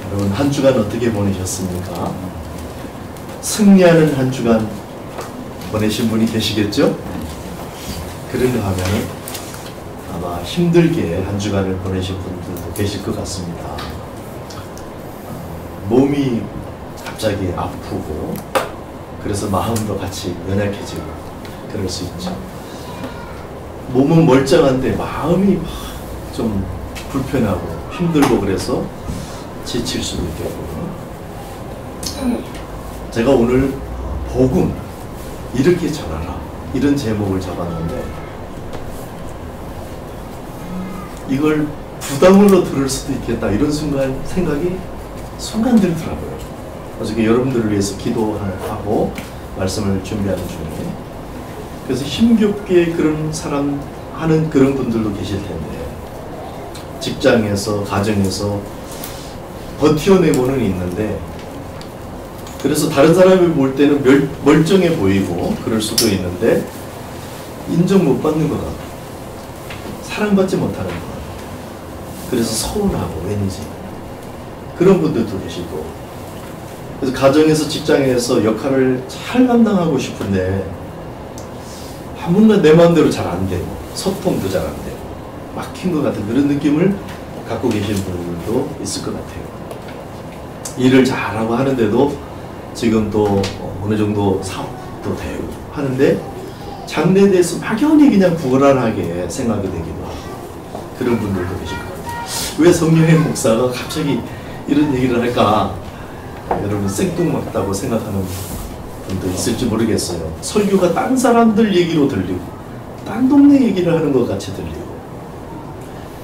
여러분 한 주간 어떻게 보내셨습니까? 승리하는 한 주간 보내신 분이 계시겠죠? 그런가 하면 아마 힘들게 한 주간을 보내신 분들도 계실 것 같습니다. 몸이 갑자기 아프고 그래서 마음도 같이 연약해지고 그럴 수 있죠. 몸은 멀쩡한데 마음이 좀 불편하고 힘들고 그래서 지칠 수도 있겠고. 제가 오늘 복음 이렇게 전하라 이런 제목을 잡았는데 이걸 부담으로 들을 수도 있겠다 이런 생각이 순간 들더라고요. 어저께 여러분들을 위해서 기도하고 말씀을 준비하는 중에 그래서 힘겹게 그런 사람 하는 그런 분들도 계실 텐데 직장에서 가정에서 버텨내고는 있는데 그래서 다른 사람이 볼 때는 멀쩡해 보이고 그럴 수도 있는데 인정 못 받는 것 같고 사랑받지 못하는 것 같고 그래서 서운하고 왠지 그런 분들도 계시고 그래서 가정에서 직장에서 역할을 잘 감당하고 싶은데 아무나 내 마음대로 잘 안 되고 소통도 잘 안 되고 막힌 것 같은 그런 느낌을 갖고 계신 분들도 있을 것 같아요. 일을 잘하고 하는데도 지금 또 어느 정도 사업도 되고 하는데 장래에 대해서 막연히 그냥 불안하게 생각이 되기도 하고 그런 분들도 계실 것 같아요. 왜 성령의 목사가 갑자기 이런 얘기를 할까? 여러분 생뚱맞다고 생각하는 분도 있을지 모르겠어요. 설교가 딴 사람들 얘기로 들리고 딴 동네 얘기를 하는 것 같이 들리고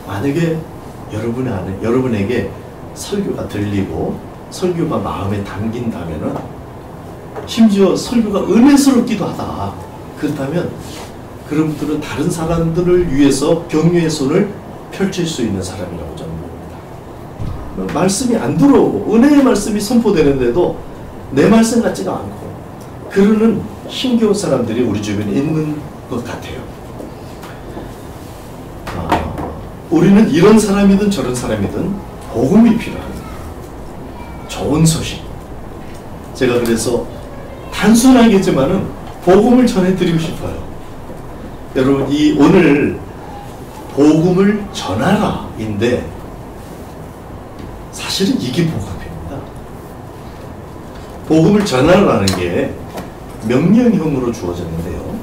만약에 여러분에게 설교가 들리고 설교가 마음에 담긴다면은 심지어 설교가 은혜스럽기도 하다. 그렇다면 그런 분들은 다른 사람들을 위해서 격려의 손을 펼칠 수 있는 사람이라고 저는 봅니다. 말씀이 안 들어오고 은혜의 말씀이 선포되는데도 내 말씀 같지가 않고 그러는 힘겨운 사람들이 우리 주변에 있는 것 같아요. 우리는 이런 사람이든 저런 사람이든 복음이 필요합니다. 좋은 소식. 제가 그래서 단순하겠지만은 복음을 전해드리고 싶어요. 여러분 이 오늘 복음을 전하라인데 사실은 이게 복음입니다. 복음을 전하라는 게 명령형으로 주어졌는데요.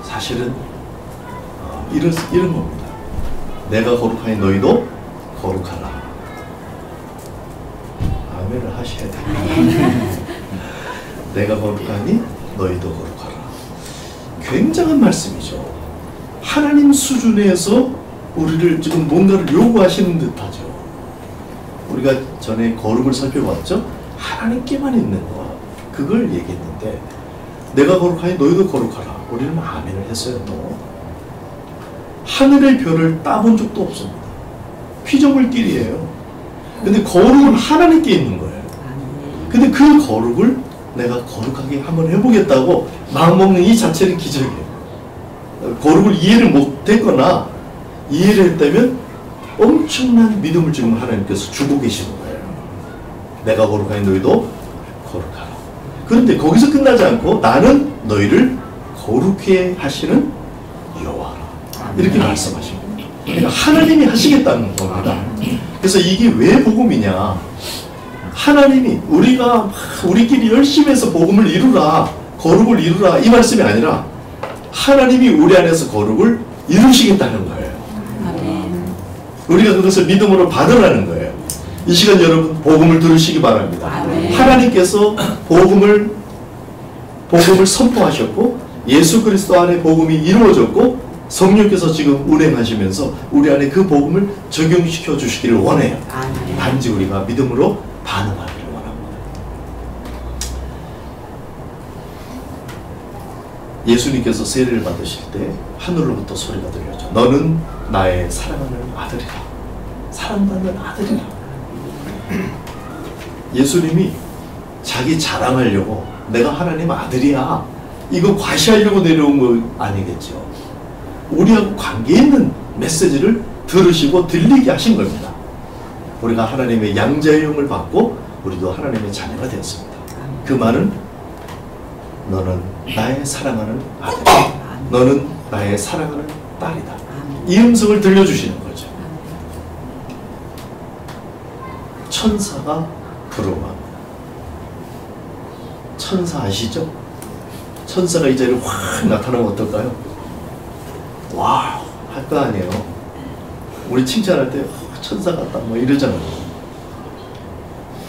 사실은 이런 겁니다. 내가 거룩하니 너희도 거룩하라. 아멘을 하셔야 됩니다. 내가 거룩하니 너희도 거룩하라. 굉장한 말씀이죠. 하나님 수준에서 우리를 지금 뭔가를 요구하시는 듯하죠. 우리가 전에 거룩을 살펴봤죠. 하나님께만 있는 것 그걸 얘기했는데 내가 거룩하니 너희도 거룩하라. 우리는 아멘을 했어요. 또 하늘의 별을 따본 적도 없습니다. 피조물끼리예요. 근데 거룩은 하나님께 있는 거예요. 근데 그 거룩을 내가 거룩하게 한번 해보겠다고 마음먹는 이 자체는 기적이에요. 거룩을 이해를 못했거나 이해를 했다면 엄청난 믿음을 지금 하나님께서 주고 계시는 거예요. 내가 거룩하니 너희도 거룩하라. 그런데 거기서 끝나지 않고 나는 너희를 거룩해 하시는 여호와라. 이렇게 말씀하신 겁니다. 그러니까 하나님이 하시겠다는 겁니다. 그래서 이게 왜 복음이냐? 하나님이 우리끼리 열심히 해서 복음을 이루라, 거룩을 이루라 이 말씀이 아니라 하나님이 우리 안에서 거룩을 이루시겠다는 거예요. 우리가 그것을 믿음으로 받으라는 거예요. 이 시간 여러분 복음을 들으시기 바랍니다. 하나님께서 복음을 선포하셨고 예수 그리스도 안에 복음이 이루어졌고 성령께서 지금 운행하시면서 우리 안에 그 복음을 적용시켜 주시기를 원해요. 단지 우리가 믿음으로 반응하기를 원합니다. 예수님께서 세례를 받으실 때 하늘로부터 소리가 들렸죠. 너는 나의 사랑하는 아들이라. 사랑받는 아들이라. 예수님이 자기 자랑하려고 내가 하나님 아들이야 이거 과시하려고 내려온 거 아니겠죠. 우리하고 관계 있는 메시지를 들으시고 들리게 하신 겁니다. 우리가 하나님의 양자의 영을 받고 우리도 하나님의 자녀가 되었습니다. 그 말은 너는 나의 사랑하는 아들이다. 너는 나의 사랑하는 딸이다. 이 음성을 들려주시는 거죠. 천사가 부르마. 천사 아시죠? 천사가 이 자리에 확 나타나면 어떨까요? 와우 할 거 아니에요. 우리 칭찬할 때 천사 같다 뭐 이러잖아요.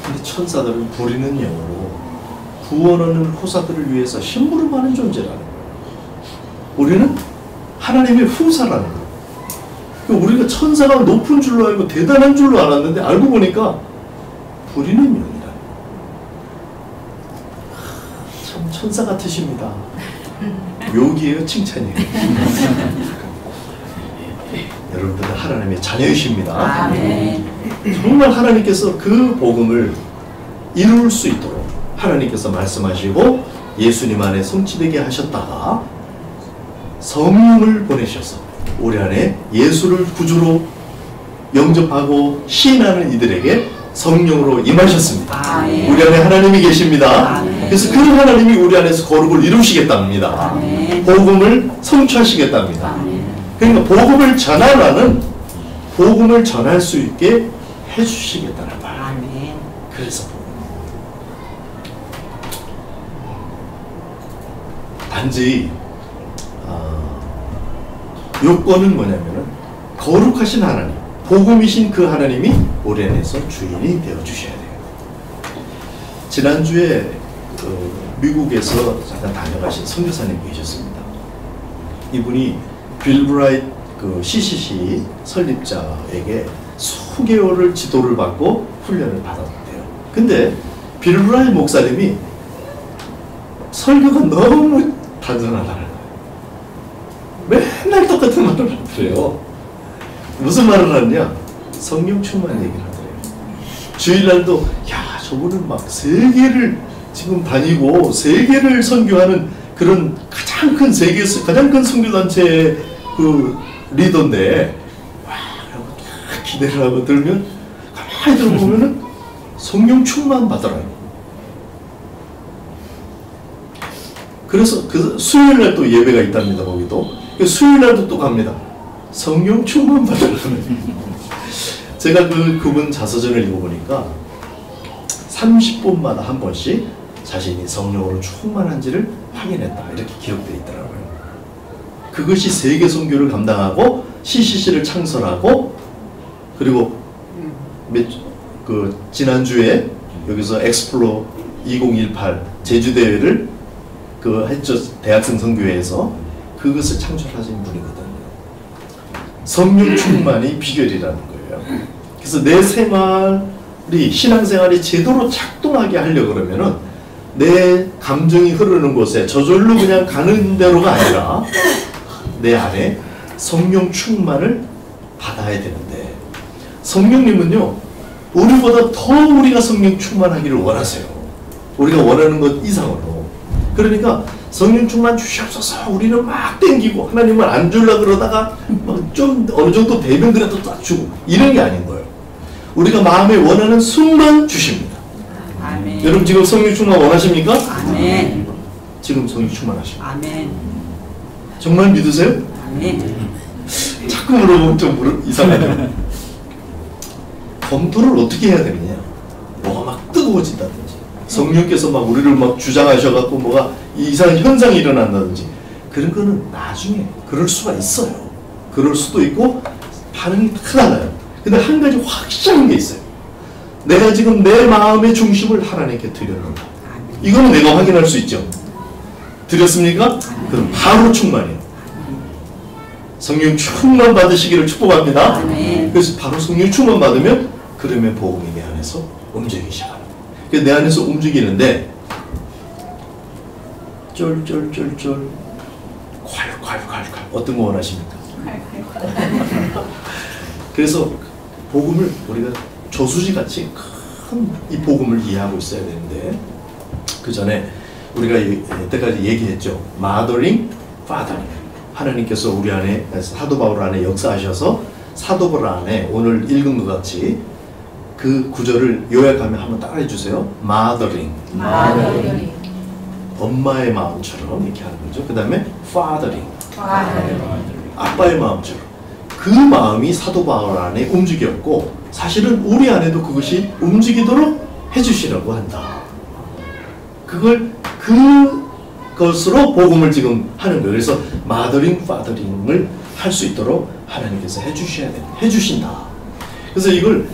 근데 천사들은 부리는 영으로 구원하는 후사들을 위해서 심부름하는 존재라는 거예요. 우리는 하나님의 후사라는 거예요. 우리가 천사가 높은 줄로 알고 대단한 줄로 알았는데 알고 보니까 부리는 영이라. 참 천사 같으십니다. 묘기예요, 칭찬이에요. 여러분들은 하나님의 자녀이십니다. 아멘. 정말 하나님께서 그 복음을 이룰 수 있도록 하나님께서 말씀하시고 예수님 안에 성취되게 하셨다가 성령을 보내셔서 우리 안에 예수를 구주로 영접하고 시인하는 이들에게 성령으로 임하셨습니다. 아멘. 우리 안에 하나님이 계십니다. 아멘. 그래서 그 하나님이 우리 안에서 거룩을 이루시겠답니다. 아멘. 복음을 성취하시겠답니다. 아멘. 그러니까 복음을 전하라는 복음을 전할 수 있게 해주시겠다는 말. 아멘. 그래서 단지 요건은 뭐냐면은 거룩하신 하나님, 복음이신 그 하나님이 우리 안에서 주인이 되어 주셔야 돼요. 지난주에 미국에서 잠깐 다녀가신 선교사님 계셨습니다. 이분이 빌 브라이트 그 CCC 설립자에게 수개월을 지도를 받고 훈련을 받았대요. 근데 빌 브라이트 목사님이 설교가 너무 단순하다는 거예요. 맨날 똑같은 말을 하더래요. 무슨 말을 하느냐? 성령 충만 얘기를 하더래요. 주일날도 야 저분은 막 세계를 지금 다니고 세계를 선교하는 그런 가장 큰 세계에서 가장 큰 선교단체의 그 리더인데 와 라고 딱 기대를 하고 들으면 가만히 들어보면은 성령 충만 받더라고요. 그래서 그 수요일날 또 예배가 있답니다. 거기도 수요일날도 또 갑니다. 성령 충만 받으려면 제가 그분 자서전을 읽어보니까 30분마다 한 번씩 자신이 성령으로 충만한지를 확인했다 이렇게 기록되어 있더라고요. 그것이 세계 선교를 감당하고 CCC를 창설하고 그리고 지난주에 여기서 엑스플로 2018 제주대회를 했죠. 대학생 선교회에서 그것을 창출하신 분이거든요. 성령 충만이 비결이라는 거예요. 그래서 내 생활이 신앙생활이 제대로 작동하게 하려고 그러면은 내 감정이 흐르는 곳에 저절로 그냥 가는 대로가 아니라 내 안에 성령 충만을 받아야 되는데 성령님은요 우리보다 더 우리가 성령 충만하기를 원하세요. 우리가 원하는 것 이상으로. 그러니까 성령 충만 주시옵소서 우리는 막 땡기고 하나님을 안 주려고 그러다가 막 좀 어느 정도 되면 그래도 딱 주고 이런 게 아닌 거예요. 우리가 마음에 원하는 순간 주십니다. 아멘. 여러분 지금 성령 충만 원하십니까? 아멘. 지금 성령 충만하십니다. 아멘. 정말 믿으세요? 아멘. 자꾸 물어보면 좀 이상하네요. 검토를 어떻게 해야 되느냐? 뭐가 막 뜨거워진다든지 성령께서 막 우리를 막 주장하셔갖고 뭐가 이상한 현상이 일어난다든지 그런 거는 나중에 그럴 수가 있어요. 그럴 수도 있고 반응이 다 달라요. 근데 한 가지 확실한 게 있어요. 내가 지금 내 마음의 중심을 하나님께 드렸는가. 이거는 내가 확인할 수 있죠. 드렸습니까? 그럼 바로 충만해요. 성령 충만 받으시기를 축복합니다. 아멘. 그래서 바로 성령 충만 받으면 그러면 복음이 내 안에서 움직이기 시작합니다. 내 안에서 움직이는데 쫄쫄쫄쫄 콸콸콸콸 어떤 거 원하십니까? 그래서 복음을 우리가 저수지같이 큰 이 복음을 이해하고 있어야 되는데 그 전에 우리가 여태까지 얘기했죠. 마더링, 파더링. 하나님께서 우리 안에 사도 바울 안에 역사하셔서 사도 바울 안에 오늘 읽은 것 같이 그 구절을 요약하면 한번 따라해 주세요. mothering. 엄마의 마음처럼 이렇게 하는 거죠. 그 다음에 fathering. 아빠의 마음처럼. 그 마음이 사도 바울 안에 움직였고 사실은 우리 안에도 그것이 움직이도록 해주시라고 한다. 그것으로 복음을 지금 하는 거예요. 그래서 mothering, fathering을 할 수 있도록 하나님께서 해주신다. 그래서 이걸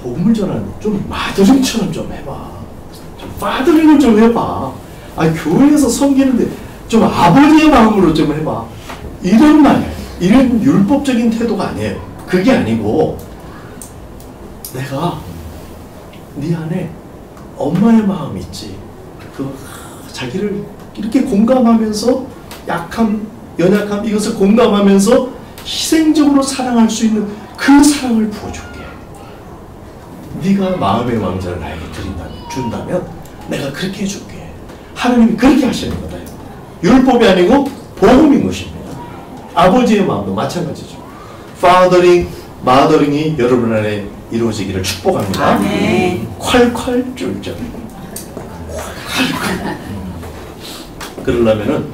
복음을 전하는 좀 마더링처럼 좀 해봐. 좀 파더링을 좀 해봐. 교회에서 섬기는데 좀 아버지의 마음으로 좀 해봐. 이런 말, 이런 율법적인 태도가 아니에요. 그게 아니고 내가 네 안에 엄마의 마음이 있지. 자기를 이렇게 공감하면서 약함, 연약함 이것을 공감하면서 희생적으로 사랑할 수 있는 그 사랑을 부어줄게. 네가 마음의 왕자를 나에게 준다면 내가 그렇게 해줄게. 하나님이 그렇게 하시는 거다. 율법이 아니고 복음인 것입니다. 아버지의 마음도 마찬가지죠. fathering, mothering이 여러분 안에 이루어지기를 축복합니다. 아멘. 콸콸 쫄쫄. 그러려면은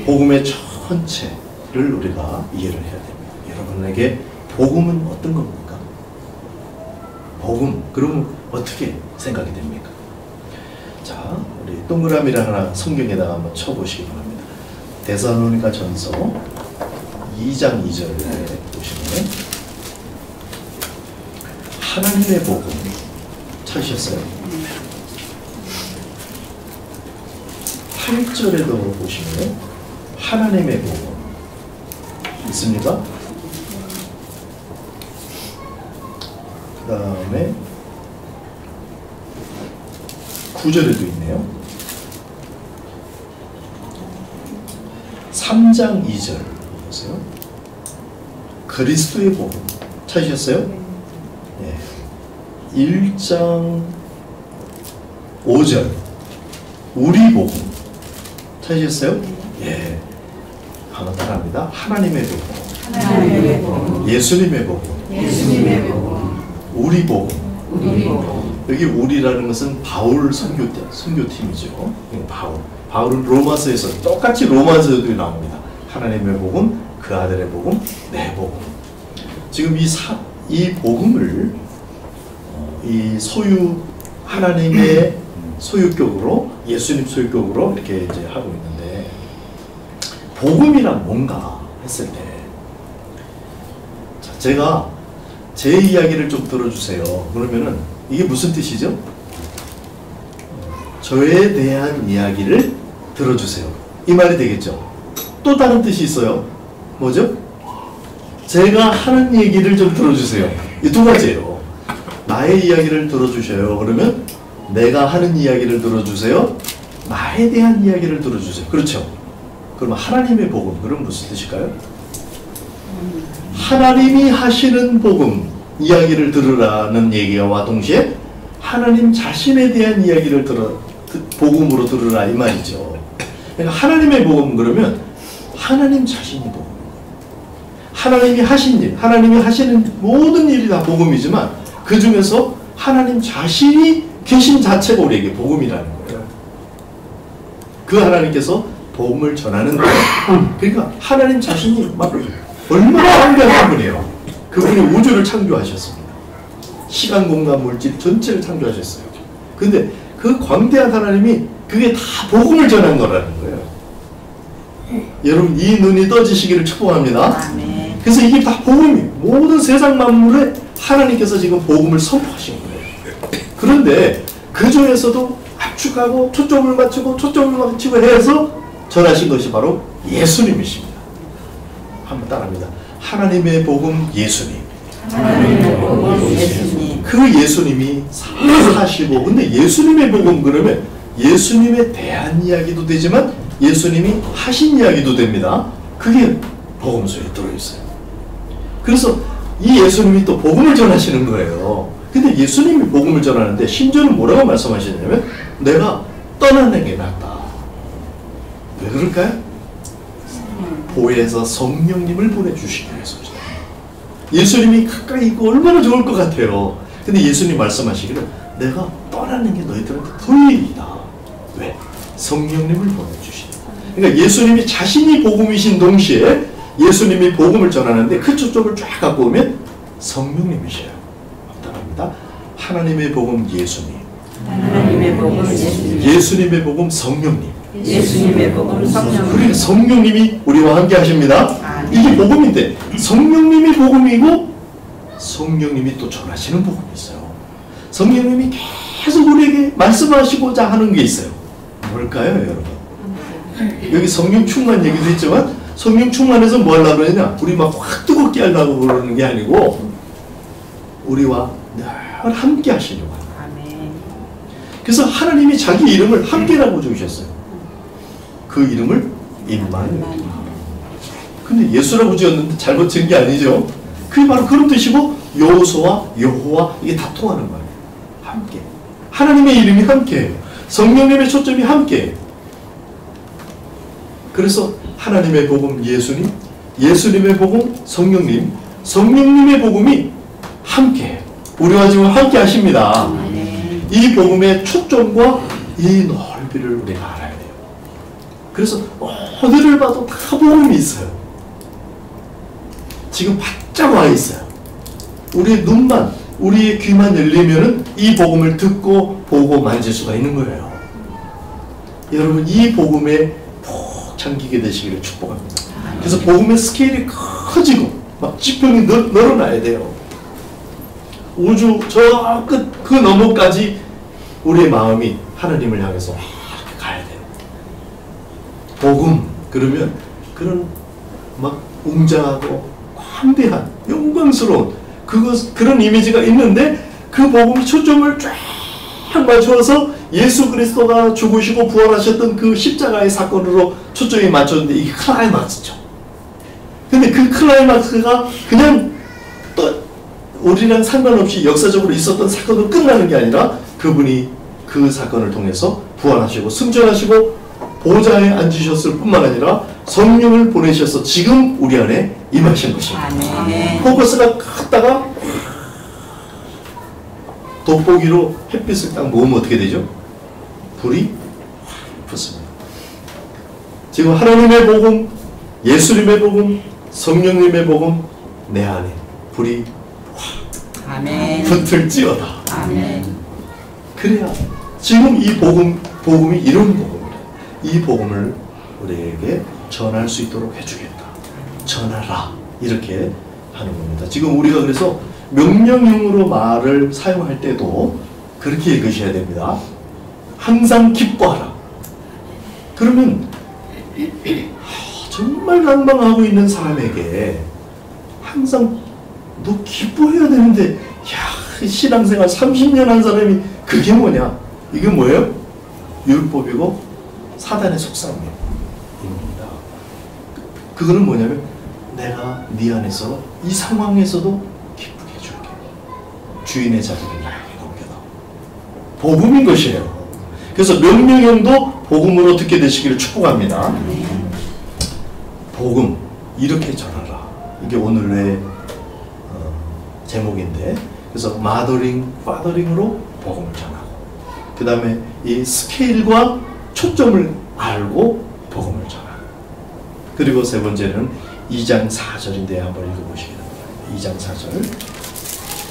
복음의 전체를 우리가 이해를 해야 됩니다. 여러분에게 복음은 어떤 겁니까? 복음, 그러면 어떻게 생각이 됩니까? 자, 우리 동그라미를 하나 성경에다가 한번 쳐보시기 바랍니다. 데살로니가 전서 2장 2절에 보시면 하나님의 복음 찾으셨어요? 8절에도 보시면 하나님의 복음 있습니까? 그 다음에 9절에도 있네요. 3장 2절 보세요. 그리스도의 복음 찾으셨어요? 네. 1장 5절 우리 복음 찾으셨어요? 예. 한번 따라합니다. 하나님의 복음, 예수님의 복음, 우리 복음. 여기 우리라는 것은 바울 선교팀이죠. 바울은 로마서에서 똑같이 로마서에도 나옵니다. 하나님의 복음, 그 아들의 복음, 내 복음. 지금 이 복음을 이 하나님의 소유격으로 예수님 소유격으로 이렇게 이제 하고 있는데 복음이란 뭔가 했을 때 자, 제가 제 이야기를 좀 들어주세요. 그러면은 이게 무슨 뜻이죠? 저에 대한 이야기를 들어주세요. 이 말이 되겠죠? 또 다른 뜻이 있어요. 뭐죠? 제가 하는 얘기를 좀 들어주세요. 이 두 가지예요. 나의 이야기를 들어주셔요. 그러면 내가 하는 이야기를 들어주세요. 나에 대한 이야기를 들어주세요. 그렇죠? 그러면 하나님의 복음, 그럼 무슨 뜻일까요? 하나님이 하시는 복음, 이야기를 들으라는 얘기와 동시에 하나님 자신에 대한 이야기를 복음으로 들으라 이 말이죠. 그러니까 하나님의 복음 그러면 하나님 자신이 복음. 하나님이 하신 일, 하나님이 하시는 모든 일이 다 복음이지만 그 중에서 하나님 자신이 계신 자체가 우리에게 복음이라는 거예요. 그 하나님께서 복음을 전하는 거예요. 그러니까 하나님 자신이 막 얼마나 완벽한 분이에요. 그분이 우주를 창조하셨습니다. 시간, 공간, 물질 전체를 창조하셨어요. 근데 그 광대한 하나님이 그게 다 복음을 전한 거라는 거예요. 여러분 이 눈이 떠지시기를 축복합니다. 아멘. 그래서 이게 다 복음이 모든 세상 만물에 하나님께서 지금 복음을 선포하신 거예요. 그런데 그 중에서도 압축하고 초점을 맞추고 해서 전하신 것이 바로 예수님이십니다. 한번 따라합니다. 하나님의 복음 예수님. 예수님. 그 예수님이 사시고 근데 예수님의 복음 그러면 예수님에 대한 이야기도 되지만 예수님이 하신 이야기도 됩니다. 그게 복음서에 들어있어요. 그래서 이 예수님이 또 복음을 전하시는 거예요. 근데 예수님이 복음을 전하는데 심지어는 뭐라고 말씀하시냐면 내가 떠나는 게 낫다. 왜 그럴까요? 보혜사 성령님을 보내주시기 위해서죠. 예수님이 가까이 있고 얼마나 좋을 것 같아요. 근데 예수님 말씀하시기를 내가 떠나는 게 너희들한테 더 유익이다. 왜? 성령님을 보내주시다. 그러니까 예수님이 자신이 복음이신 동시에 예수님이 복음을 전하는데 그 초점을 쫙 갖고 오면 성령님이셔요. 답답합니다. 하나님의 복음 예수님, 하나님의 복음 예수님, 예수님의 복음 성령님. 예수님의 복음 성령. 그러니까 성령님이 우리와 함께 하십니다. 이게 복음인데 성령님이 복음이고 성령님이 또 전하시는 복음이 있어요. 성령님이 계속 우리에게 말씀하시고자 하는 게 있어요. 뭘까요, 여러분? 여기 성령 충만 얘기도 했지만 성령 충만해서 뭐 하려고 그러냐? 우리 막 확 뜨겁게 하려고 그러는 게 아니고 우리와 늘 함께 하시려고 합니다. 아멘. 그래서 하나님이 자기 이름을 함께라고 주셨어요. 그 이름을 임마누엘. 근데 예수라고 지었는데 잘못 지은 게 아니죠. 그게 바로 그런 뜻이고 여호수와 여호와 이게 다 통하는 거예요. 함께. 하나님의 이름이 함께해요. 성령님의 초점이 함께해요. 그래서 하나님의 복음 예수님, 예수님의 복음 성령님, 성령님의 복음이 함께해요. 우리와 지금 함께 하십니다. 이 복음의 초점과 이 넓이를 우리가 알아야 돼요. 그래서 어디를 봐도 다 복음이 있어요. 지금 바짝 와 있어요. 우리의 눈만, 우리의 귀만 열리면은 이 복음을 듣고 보고 만질 수가 있는 거예요. 여러분 이 복음에 푹 잠기게 되시기를 축복합니다. 그래서 복음의 스케일이 커지고 막 지평이 늘어나야 돼요. 우주 저 끝 그 너머까지 우리의 마음이 하나님을 향해서 이렇게 가야 돼요. 복음 그러면 그런 막 웅장하고 광대한 영광스러운 그런 이미지가 있는데 그 복음이 초점을 쫙 맞춰서 예수 그리스도가 죽으시고 부활하셨던 그 십자가의 사건으로 초점이 맞췄는데 이게 클라이막스죠. 근데 그 클라이막스가 그냥 또 우리랑 상관없이 역사적으로 있었던 사건으로 끝나는 게 아니라 그분이 그 사건을 통해서 부활하시고 승천하시고 보좌에 앉으셨을 뿐만 아니라 성령을 보내셔서 지금 우리 안에 임하신 것입니다. 포커스가 갔다가 돋보기로 햇빛을 딱 모으면 어떻게 되죠? 불이 확 붙습니다. 지금 하나님의 복음, 예수님의 복음, 성령님의 복음 내 안에 불이 아멘. 붙을지어다. 아멘. 그래야 지금 이 복음이 이런 복음이다. 이 복음을 우리에게 전할 수 있도록 해주겠다. 전하라. 이렇게 하는 겁니다. 지금 우리가 그래서 명령형으로 말을 사용할 때도 그렇게 읽으셔야 됩니다. 항상 기뻐하라. 그러면 정말 난방하고 있는 사람에게 항상 너 기뻐해야 되는데 야, 신앙생활 30년 한 사람이 그게 뭐냐? 이게 뭐예요? 율법이고 사단의 속삭임입니다. 그거는 뭐냐면 내가 네 안에서 이 상황에서도 기쁘게 해줄게. 주인의 자리를 나에게 넘겨다. 복음인 것이에요. 그래서 명령형도 복음으로 듣게 되시기를 축복합니다. 복음 이렇게 전하라. 이게 오늘의 제목인데 그래서 마더링, 파더링으로 복음을 전하고 그 다음에 이 스케일과 초점을 알고 복음을 전하고 그리고 세 번째는 2장 4절인데 한번 읽어보시기 바랍니다. 2장 4절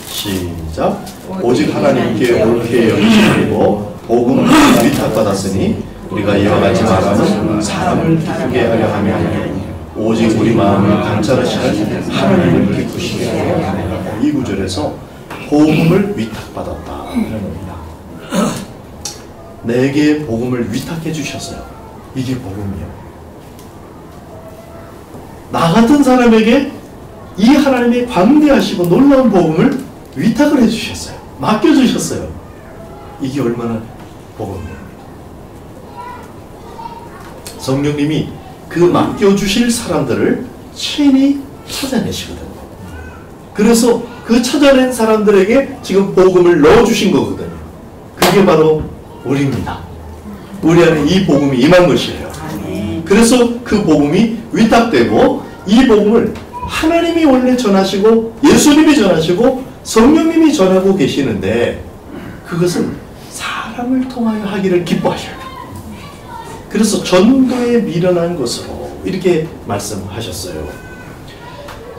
시작. 오직 하나님께 옳게 여기시고 복음을 위탁받았으니 우리가 이와 같이 말하면 사람을 기쁘게 하려 하며 아니요 오직 우리 마음을 감찰하시는 하나님을 기쁘시게 하려 하며. 이 구절에서 복음을 위탁받았다 하는 겁니다. 내게 복음을 위탁해 주셨어요. 이게 복음이에요. 나 같은 사람에게 이 하나님의 광대하시고 놀라운 복음을 위탁을 해주셨어요. 맡겨주셨어요. 이게 얼마나 복음이에요. 성령님이 그 맡겨주실 사람들을 친히 찾아내시거든요. 그래서 그 찾아낸 사람들에게 지금 복음을 넣어주신 거거든요. 그게 바로 우리입니다. 우리 안에 이 복음이 임한 것이에요. 그래서 그 복음이 위탁되고 이 복음을 하나님이 원래 전하시고 예수님이 전하시고 성령님이 전하고 계시는데 그것은 사람을 통하여 하기를 기뻐하셔요. 그래서 전도에 미련한 것으로 이렇게 말씀하셨어요.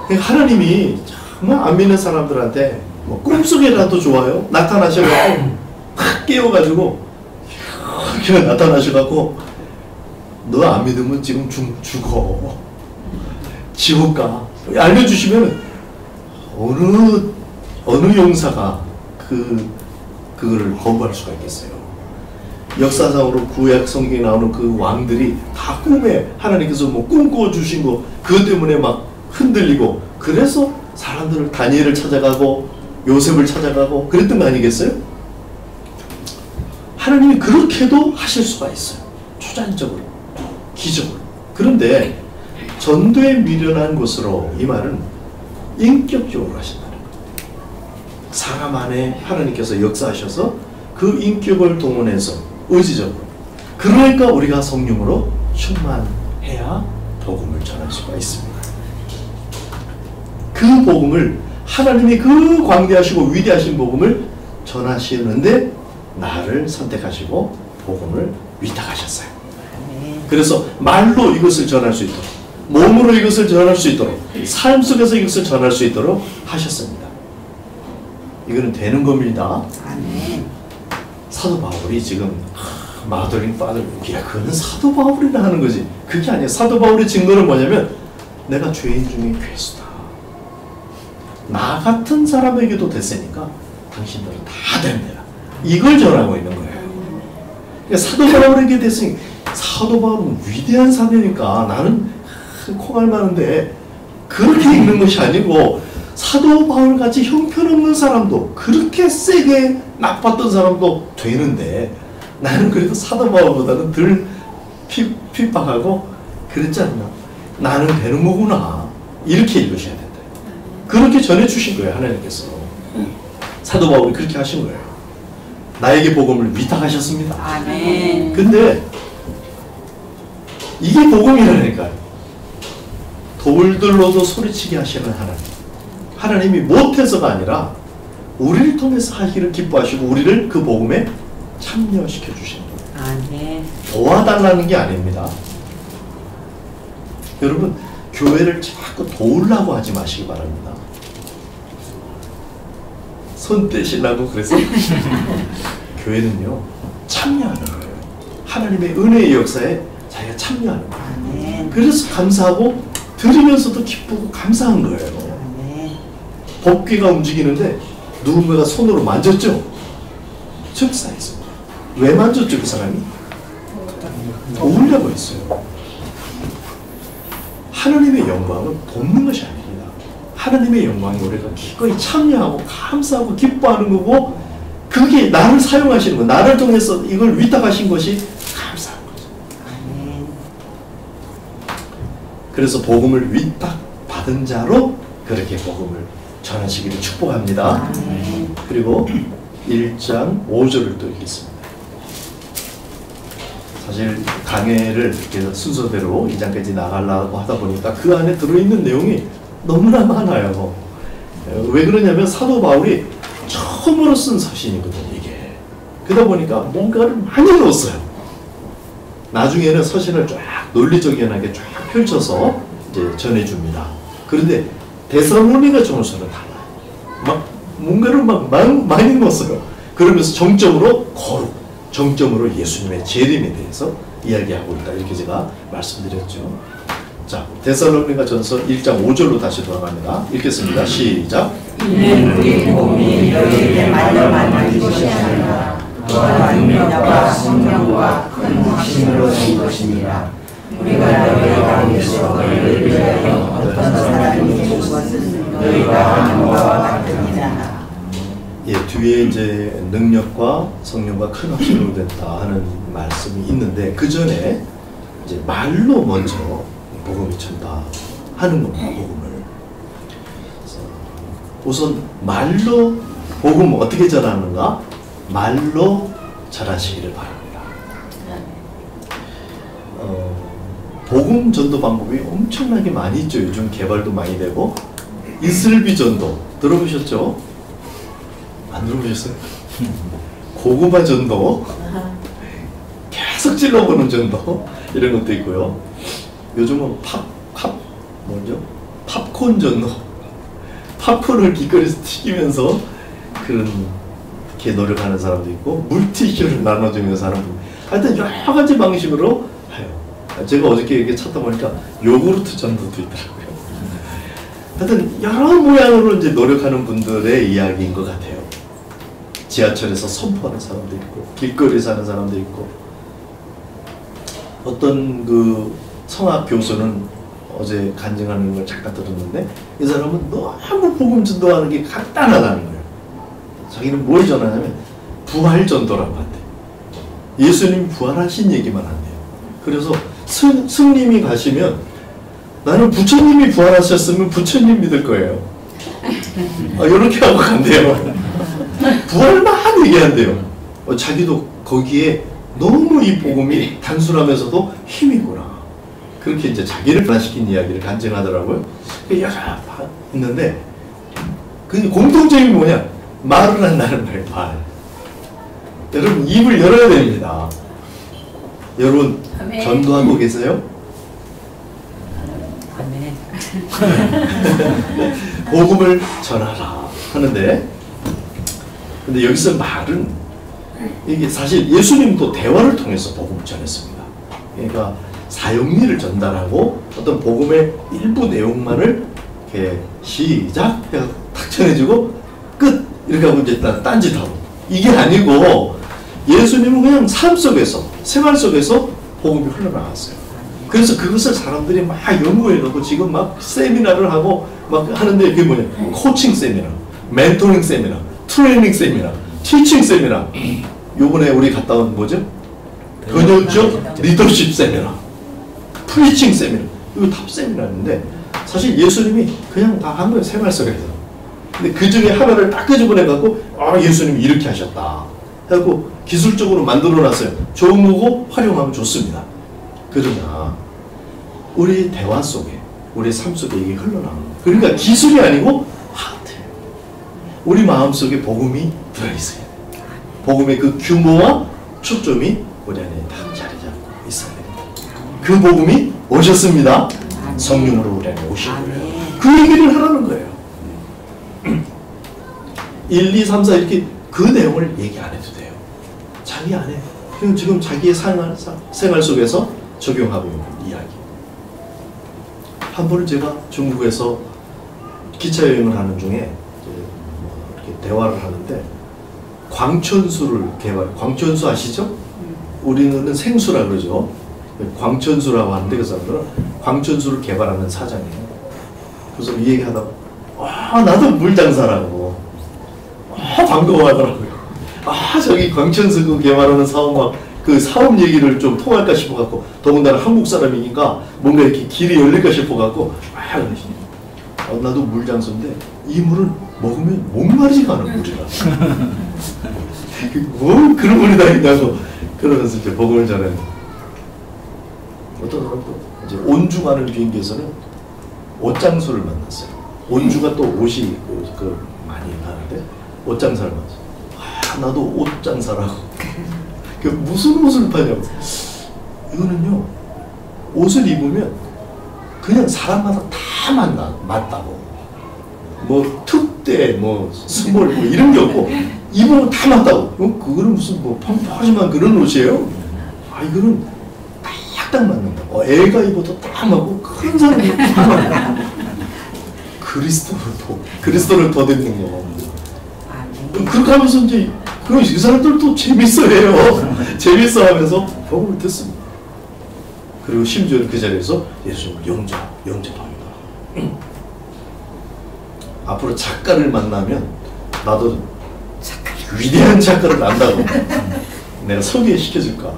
하나님이 정말 안 믿는 사람들한테 뭐 꿈속에라도 좋아요. 나타나셔가지고 탁 깨워가지고 이렇게 나타나셔가지고 너 안 믿으면 지금 죽어. 지옥 가. 알려주시면 어느 용사가 그거를 거부할 수가 있겠어요. 역사상으로 구약 성경에 나오는 그 왕들이 다 꿈에 하나님께서 뭐 꿈꿔 주신 거 그것 때문에 막 흔들리고 그래서 사람들을 다니엘을 찾아가고 요셉을 찾아가고 그랬던 거 아니겠어요? 하나님이 그렇게도 하실 수가 있어요. 초자연적으로, 기적으로. 그런데 전도에 미련한 것으로 이 말은 인격적으로 하신다는 거예요. 사람 안에 하나님께서 역사하셔서 그 인격을 동원해서 의지적으로. 그러니까 우리가 성령으로 충만해야 복음을 전할 수가 있습니다. 그 복음을 하나님이 그 광대하시고 위대하신 복음을 전하시는데 나를 선택하시고 복음을 위탁하셨어요. 그래서 말로 이것을 전할 수 있도록, 몸으로 이것을 전할 수 있도록, 삶 속에서 이것을 전할 수 있도록 하셨습니다. 이거는 되는 겁니다. 사도 바울이 지금 마더링 빠들, 야, 그거는 사도 바울이라 하는 거지. 그게 아니에요. 사도 바울의 증거는 뭐냐면 내가 죄인 중에 괴수다. 나 같은 사람에게도 됐으니까 당신들은 다 됩니다. 이걸 전하고 있는 거예요. 그러니까 사도 바울에게 됐으니 사도 바울은 위대한 사도니까 나는 콩알 많은데 그렇게 읽는 것이 아니고 사도 바울같이 형편없는 사람도 그렇게 세게 나빴던 사람도 되는데 나는 그래도 사도 바울보다는 덜 핍박하고 그랬지 않나? 나는 되는 거구나. 이렇게 읽으셔야 된다. 그렇게 전해주신 거예요. 하나님께서. 사도 바울이 그렇게 하신 거예요. 나에게 복음을 위탁하셨습니다. 아멘. 근데 이게 복음이라니까요. 돌들로도 소리치게 하시는 하나님. 하나님이 못해서가 아니라 우리를 통해서 하기를 기뻐하시고 우리를 그 복음에 참여시켜 주시는 거예요. 아멘. 도와달라는 게 아닙니다. 여러분, 교회를 자꾸 도우려고 하지 마시기 바랍니다. 손 떼시려고 그래서 교회는요 참여하는 거예요. 하나님의 은혜의 역사에 자기가 참여하는 거예요. 아멘. 그래서 감사하고 드리면서도 기쁘고 감사한 거예요. 아멘. 법궤가 움직이는데 누군가가 손으로 만졌죠? 즉사했어요. 왜 만졌죠 그 사람이? 도우려고 했어요. 하나님의 영광은 돕는 것이 아닙니다. 하나님의 영광이 우리가 기꺼이 참여하고 감사하고 기뻐하는 거고 그게 나를 사용하시는 거, 나를 통해서 이걸 위탁하신 것이 감사한 거죠. 아멘. 그래서 복음을 위탁받은 자로 그렇게 복음을 전하시기를 축복합니다. 아멘. 그리고 1장 5절을 또 읽겠습니다. 사실 강해를 이렇게 순서대로 2장까지 나가려고 하다 보니까 그 안에 들어있는 내용이 너무나 많아요. 왜 그러냐면 사도 바울이 처음으로 쓴 서신이거든요, 이게. 그러다 보니까 뭔가를 많이 넣었어요. 나중에는 서신을 쫙 논리적연하게 쫙 펼쳐서 이제 전해줍니다. 그런데 데살로니가 전서는 달라요. 막 뭔가를 막 많이 넣었어요. 그러면서 정점으로 거룩, 정점으로 예수님의 재림에 대해서 이야기하고 있다. 이렇게 제가 말씀드렸죠. 자, 데살로니가 전서 1장 5절로 다시 돌아갑니다. 읽겠습니다. 시작. 이는 우리 복음이 너희에게 말로만 것이 아니라 또한 능력과 성령과 큰 확신으로 된 것이니라. 우리가 너희 가운데서 너희를 위하여 어떤 사람이 된 것은 너희가 아는 바와 같으니라. 예, 뒤에 이제 능력과 성령과 큰 확신으로 됐다 하는 말씀이 있는데 그 전에 이제 말로 먼저 복음이 전다 하는 겁니다. 복음을. 우선 말로 복음 어떻게 전하는가? 말로 전하시기를 바랍니다. 복음 전도 방법이 엄청나게 많이 있죠. 요즘 개발도 많이 되고. 이슬비 전도 들어보셨죠? 안 들어보셨어요? 고구마 전도, 계속 찔러보는 전도, 이런 것도 있고요. 요즘은 팝콘 전도, 팝콘을 길거리에서 튀기면서 그렇게 노력하는 사람도 있고, 물티슈를 나눠주는 사람도 있고, 하여튼 여러 가지 방식으로 해요. 제가 어저께 이렇게 찾다 보니까 요구르트 전도도 있더라고요. 하여튼 여러 모양으로 이제 노력하는 분들의 이야기인 것 같아요. 지하철에서 선포하는 사람도 있고, 길거리에서 하는 사람도 있고, 어떤 그 성악 교수는 어제 간증하는 걸 잠깐 들었는데, 이 사람은 너무 복음 전도하는 게 간단하다는 거예요. 자기는 뭘 전하냐면 부활 전도라고 한대요. 예수님이 부활하신 얘기만 한대요. 그래서 스님이 가시면 나는 부처님이 부활하셨으면 부처님 믿을 거예요. 이렇게 하고 간대요. 부활만 얘기한대요. 자기도 거기에 너무 이 복음이 단순하면서도 힘이구나. 그렇게 이제 자기를 변화시킨 이야기를 간증하더라고요. 여러 있는데 그 공통점이 뭐냐? 말을 한다는 거예요. 말. 여러분 입을 열어야 됩니다. 여러분 아멘. 전도하고 계세요? 아멘. 복음을 전하라 하는데, 근데 여기서 말은 이게 사실 예수님도 대화를 통해서 복음을 전했습니다. 그러니까 사형리를 전달하고 어떤 복음의 일부 내용만을 이렇게 시작 해서 탁 전해주고 끝 이렇게 하고 이제 딴짓하고, 이게 아니고 예수님은 그냥 삶 속에서 생활 속에서 복음이 흘러나갔어요. 그래서 그것을 사람들이 막 연구해가고 지금 막 세미나를 하고 막 하는데, 그게 뭐냐? 코칭 세미나, 멘토링 세미나, 트레이닝 세미나, 티칭 세미나. 요번에 우리 갔다 온 뭐죠? 번역적 리더십 세미나, 프리칭 세미나. 이거 탑 세미나인데 사실 예수님이 그냥 다 한 거예요. 생활 속에서. 근데 그 중에 하나를 딱 끄집어내갖고 예수님이 이렇게 하셨다 하고 기술적으로 만들어놨어요. 좋은 거고 활용하면 좋습니다. 그러나 우리 대화 속에, 우리 삶 속에 이게 흘러나오는 거예요. 그러니까 기술이 아니고 하트예요. 우리 마음속에 복음이 들어있어요. 복음의 그 규모와 초점이 우리 안에 다 자리 잡고 있어야 됩니다. 그 복음이 오셨습니다. 성령으로 우리 안에 오신 거예요. 그 얘기를 하라는 거예요. 1, 2, 3, 4 이렇게 그 내용을 얘기 안 해도 돼요. 자기 안에 그냥 지금 자기의 생활 속에서 적용하고 있는 이야기. 한 번은 제가 중국에서 기차 여행을 하는 중에 이렇게 대화를 하는데, 광천수를 광천수 아시죠? 우리는 생수라 그러죠. 광천수라고 하는데 그 사람들은 광천수를 개발하는 사장이에요. 그래서 이 얘기하다가 나도 물장사라고 반가워하더라고요. 저기 광천수 그 개발하는 사업 그 사업 얘기를 좀 통할까 싶어갖고, 더군다나 한국 사람이니까 뭔가 이렇게 길이 열릴까 싶어갖고 나도 물장수인데 이 물은 먹으면 목마르지가 않은 물이라. 뭘 그런 물이 다 있냐고 그러면서 이제 복음을 전해. 어떤 사람도 이제 온주 가는 비행기에서는 옷장수를 만났어요. 온주가 또 옷이 많이 가는데 옷장사를 만났어요. 나도 옷장사라고. 무슨 옷을 파냐고. 이거는요, 옷을 입으면 그냥 사람마다 다 맞다고. 뭐 특대, 뭐 스몰, 뭐 이런 게 없고 입으면 다 맞다고. 그거는 무슨 뭐 펑퍼짐한 그런 옷이에요. 이거는 딱 맞는다. 애가 입어도 딱 맞고 큰 사람이 딱 맞는다. 그리스도를 덧입는 거. 그렇게 하면서 이제 이 사람들도 재밌어해요. 재밌어하면서 복음을 듣습니다. 그리고 심지어 그 자리에서 예수님을 영접합니다. 앞으로 작가를 만나면 나도 위대한 작가를 만나고 내가 소개시켜줄까.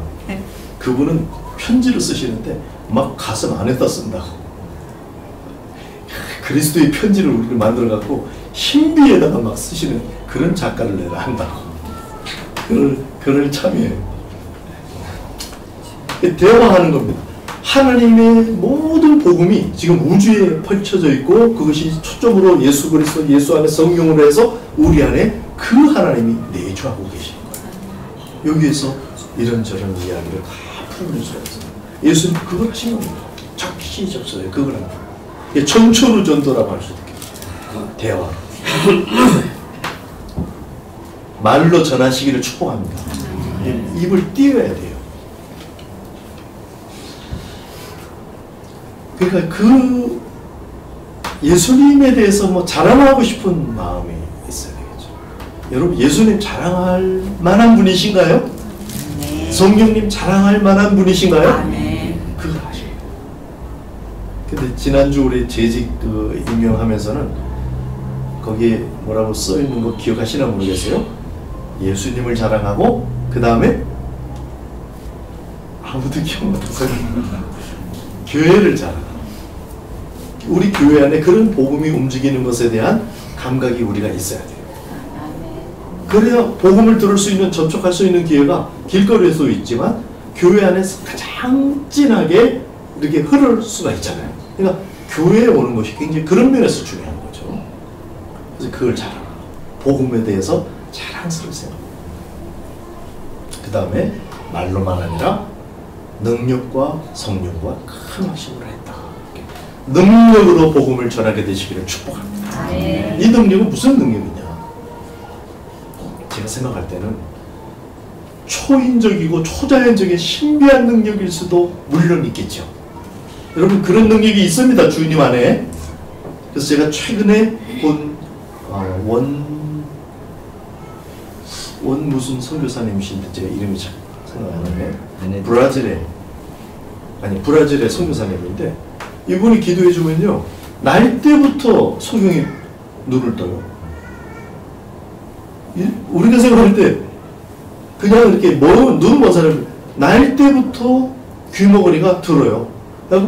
그분은 편지를 쓰시는데 막 가슴 안에다 쓴다고. 그리스도의 편지를 우리를 만들어갖고 신비에다가 막 쓰시는 그런 작가를 내가 한다고. 그를 참여해요. 대화하는 겁니다. 하나님의 모든 복음이 지금 우주에 펼쳐져 있고 그것이 초점으로 예수 그리스도, 예수 안에 성령으로 해서 우리 안에 그 하나님이 내주하고 계시는 거예요. 여기에서 이런저런 이야기를 다 풀어낼 수가 있어요. 예수님 그걸 지금 적시적소에 그걸 합니다. 전초루 전도라고 할 수도 있겠죠. 대화. 말로 전하시기를 축복합니다. 입을 띄워야 돼요. 그러니까 그 예수님에 대해서 뭐 자랑하고 싶은 마음이 있어야 되겠죠. 여러분 예수님 자랑할 만한 분이신가요? 네. 성령님 자랑할 만한 분이신가요? 아멘. 그걸 아셔요. 근데 지난주 우리 재직 임명하면서는 거기에 뭐라고 써 있는 거 기억하시나 모르겠어요? 예수님을 자랑하고 그 다음에 아무도 기억 못하세요. 교회를 자랑하고 우리 교회 안에 그런 복음이 움직이는 것에 대한 감각이 우리가 있어야 돼요. 그래야 복음을 들을 수 있는, 접촉할 수 있는 기회가 길거리에서 있지만 교회 안에서 가장 진하게 이렇게 흐를 수가 있잖아요. 그러니까 교회에 오는 것이 굉장히 그런 면에서 중요한 거죠. 그래서 그걸 자랑하고 복음에 대해서 자랑스러우세요. 그 다음에 말로만 아니라 능력과 성령과 큰 확신을 했다. 능력으로 복음을 전하게 되시기를 축복합니다. 이 능력은 무슨 능력이냐? 제가 생각할 때는 초인적이고 초자연적인 신비한 능력일 수도 물론 있겠죠. 여러분 그런 능력이 있습니다. 주님 안에. 그래서 제가 최근에 본 원 무슨 선교사님이신데 제가 이름이 잘 생각 안 나네. 브라질의 선교사님인데 이분이 기도해 주면요 날 때부터 소경이 눈을 떠요. 우리가 생각할 때 그냥 이렇게 눈 먼 사람이 날 때부터 귀머거리가 들어요.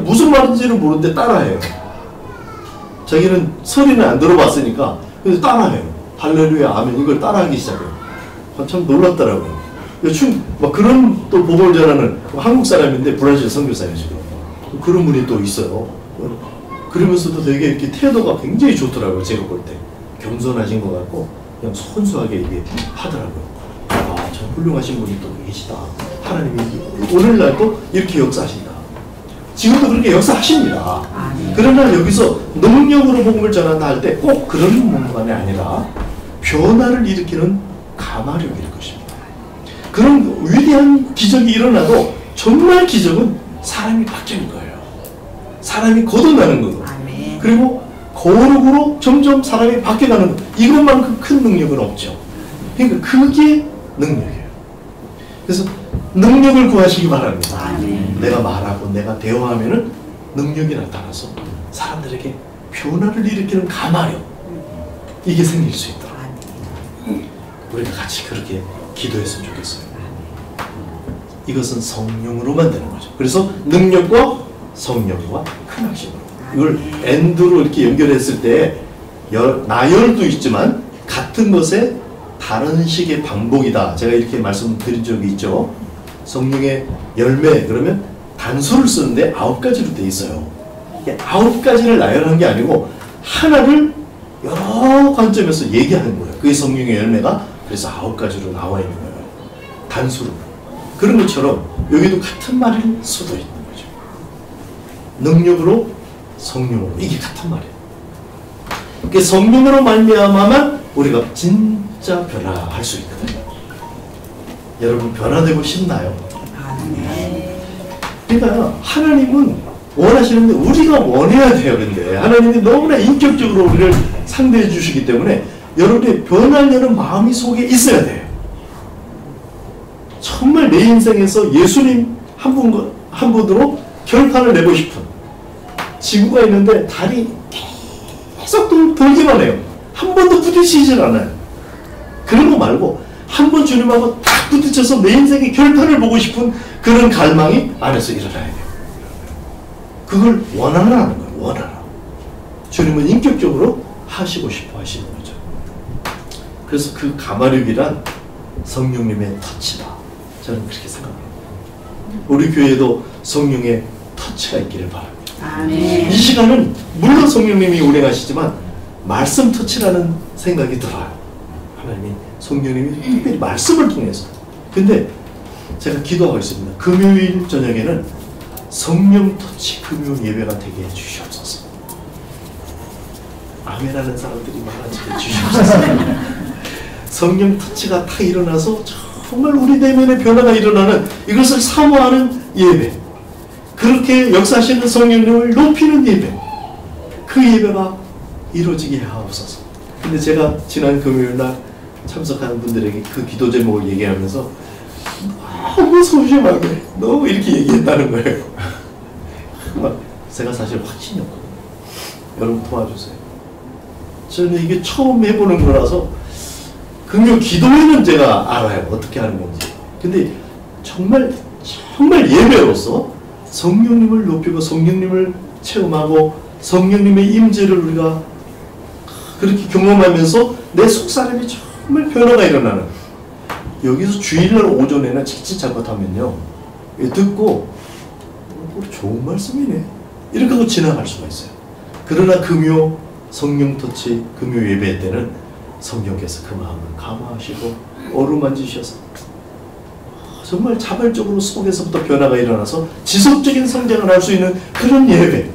무슨 말인지는 모르는데 따라해요. 자기는 소리는 안 들어봤으니까 그래서 따라해요. 할렐루야 아멘 이걸 따라하기 시작해요. 참 놀랍더라고요. 막 그런 또 복음을 전하는 한국 사람인데 브라질 선교사예요 지금. 그런 분이 또 있어요. 그러면서도 되게 이렇게 태도가 굉장히 좋더라고요. 제가 볼 때 겸손하신 것 같고 그냥 순수하게 이게 하더라고요. 아, 참 훌륭하신 분이 또 계시다. 하나님이 오늘날도 이렇게 역사하신다. 지금도 그렇게 역사하십니다. 그러나 여기서 능력으로 복음을 전한다 할 때 꼭 그런 것만이 아니라 변화를 일으키는 가마력일 것입니다. 그런 위대한 기적이 일어나도 정말 기적은 사람이 바뀌는 거예요. 사람이 거듭나는 거고 그리고 거룩으로 점점 사람이 바뀌어가는 것. 이것만큼 큰 능력은 없죠. 그러니까 그게 능력이에요. 그래서 능력을 구하시기 바랍니다. 내가 말하고 내가 대화하면은 능력이 나타나서 사람들에게 변화를 일으키는 가마력 이게 생길 수 있도록 우리가 같이 그렇게 기도했으면 좋겠어요. 이것은 성령으로만 되는 거죠. 그래서 능력과 성령과 큰 확신으로 이걸 엔드로 이렇게 연결했을 때 나열도 있지만 같은 것에 다른 식의 반복이다. 제가 이렇게 말씀드린 적이 있죠. 성령의 열매 그러면 단수를 쓰는데 9가지로 돼 있어요. 9가지를 나열한 게 아니고 하나를 여러 관점에서 얘기하는 거예요. 그게 성령의 열매가 그래서 9가지로 나와 있는 거예요. 단수로. 그런 것처럼 여기도 같은 말일 수도 있는 거죠. 능력으로 성령으로 이게 같은 말이에요. 그러니까 성령으로 말미암아만 우리가 진짜 변화할 수 있거든요. 여러분 변화되고 싶나요? 그러니까 하나님은 원하시는데 우리가 원해야 돼요. 근데 하나님이 너무나 인격적으로 우리를 상대해 주시기 때문에 여러분이 변하려는 마음이 속에 있어야 돼요. 정말 내 인생에서 예수님 한 분으로 결판을 내고 싶은 지구가 있는데 달이 계속 돌기만 해요. 한 번도 부딪히질 않아요. 그런 거 말고 한 번 주님하고 딱 부딪혀서 내 인생의 결판을 보고 싶은 그런 갈망이 안에서 일어나야 돼요. 그걸 원하는 거예요. 원하는. 주님은 인격적으로 하시고 싶어 하시는 거죠. 그래서 그 가마력이란 성령님의 터치다. 저는 그렇게 생각합니다. 우리 교회도 성령의 터치가 있기를 바랍니다. 아멘. 이 시간은 물론 성령님이 운행하시지만 말씀 터치라는 생각이 들어요. 하나님이 성령님이 특별히 말씀을 통해서. 근데 제가 기도하고 있습니다. 금요일 저녁에는 성령 터치 금요 예배가 되게 해주시옵소서. 아멘하는 사람들이 많아지게 해주시옵소서. 성령 터치가 다 일어나서 정말 우리 내면의 변화가 일어나는 이것을 사모하는 예배, 그렇게 역사하시는 성령님을 높이는 예배, 그 예배가 이루어지게 하옵소서. 근데 제가 지난 금요일날 참석하는 분들에게 그 기도 제목을 얘기하면서 너무 소심하게 너무 이렇게 얘기했다는 거예요. 제가 사실 확신이 없거든요. 여러분 도와주세요. 저는 이게 처음 해보는 거라서 금요 기도회는 제가 알아요. 어떻게 하는 건지. 근데 정말 예배로서 성령님을 높이고 성령님을 체험하고 성령님의 임재를 우리가 그렇게 경험하면서 내 속사람이 정말 변화가 일어나는, 여기서 주일날 오전에는 자칫 잘못하면요 듣고 좋은 말씀이네 이렇게 하고 지나갈 수가 있어요. 그러나 금요 성령 터치 금요 예배 때는 성령께서 그 마음을 감화하시고 어루만지셔서 정말 자발적으로 속에서부터 변화가 일어나서 지속적인 성장을 할 수 있는 그런 예배.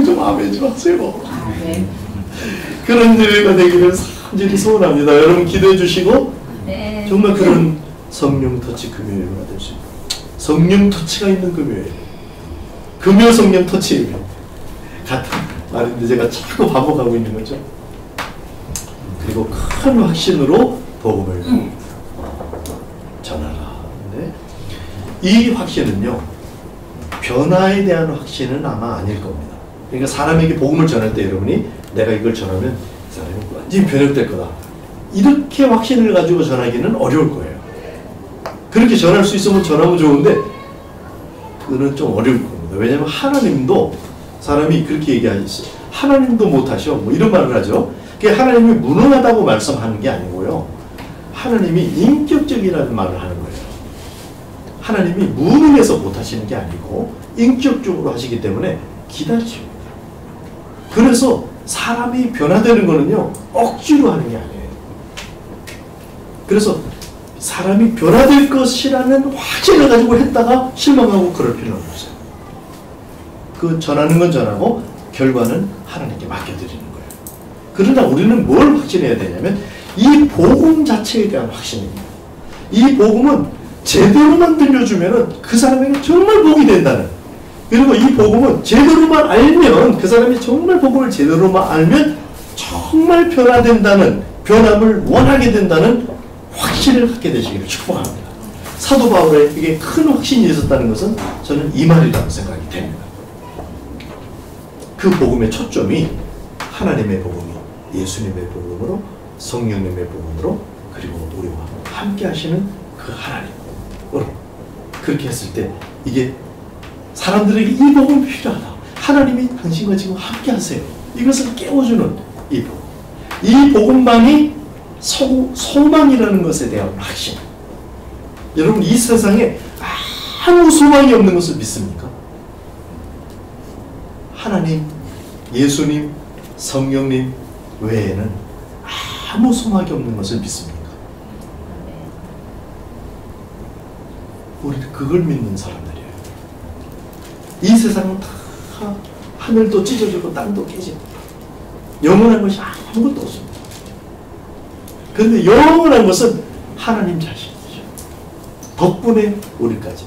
좀 아멘 좀 하세요. 아멘. 그런 예배가 되기를 간절히 소원합니다. 여러분 기도해 주시고 네. 정말 그런 성령 터치 금요 예배가 될 수 있고, 성령 터치가 있는 금요 예배, 금요 성령 터치 예배 같은 말인데 제가 자꾸 반복하고 있는 거죠. 그리고 큰 확신으로 복음을 전하라. 근데 이 확신은요 변화에 대한 확신은 아마 아닐 겁니다. 그러니까 사람에게 복음을 전할 때 여러분이 내가 이걸 전하면 이 사람이 완전히 변혁될 거다 이렇게 확신을 가지고 전하기는 어려울 거예요. 그렇게 전할 수 있으면 전하면 좋은데 그거는 좀 어려울 겁니다. 왜냐하면 하나님도 사람이 그렇게 얘기하셨어요. 하나님도 못하셔 뭐 이런 말을 하죠. 그게 하나님이 무능하다고 말씀하는 게 아니고요, 하나님이 인격적이라는 말을 하는 거예요. 하나님이 무능해서 못하시는 게 아니고 인격적으로 하시기 때문에 기다리십니다. 그래서 사람이 변화되는 거는요 억지로 하는 게 아니에요. 그래서 사람이 변화될 것이라는 확신을 가지고 했다가 실망하고 그럴 필요는 없어요. 그 전하는 건 전하고 결과는 하나님께 맡겨드리는 거예요. 그러나 우리는 뭘 확신해야 되냐면 이 복음 자체에 대한 확신입니다. 이 복음은 제대로만 들려주면 그 사람에게 정말 복이 된다는, 그리고 이 복음은 제대로만 알면 그 사람이 정말 복음을 제대로만 알면 정말 변화된다는, 변함을 원하게 된다는 확신을 갖게 되시기를 축복합니다. 사도 바울에게 큰 확신이 있었다는 것은 저는 이 말이라고 생각이 됩니다. 그 복음의 초점이 하나님의 복음이 예수님의 복음으로 성령님의 복음으로 그리고 우리와 함께 하시는 그 하나님으로, 그렇게 했을 때 이게 사람들에게 이 복음이 필요하다. 하나님이 당신과 지금 함께 하세요. 이것을 깨워주는 이 복음. 이 복음만이 소망이라는 것에 대한 확신. 여러분 이 세상에 아무 소망이 없는 것을 믿습니까? 하나님, 예수님, 성령님 외에는 아무 소망이 없는 것을 믿습니까? 우리는 그걸 믿는 사람들이에요. 이 세상은 다 하늘도 찢어지고 땅도 깨지고 영원한 것이 아무것도 없습니다. 그런데 영원한 것은 하나님 자신이죠. 덕분에 우리까지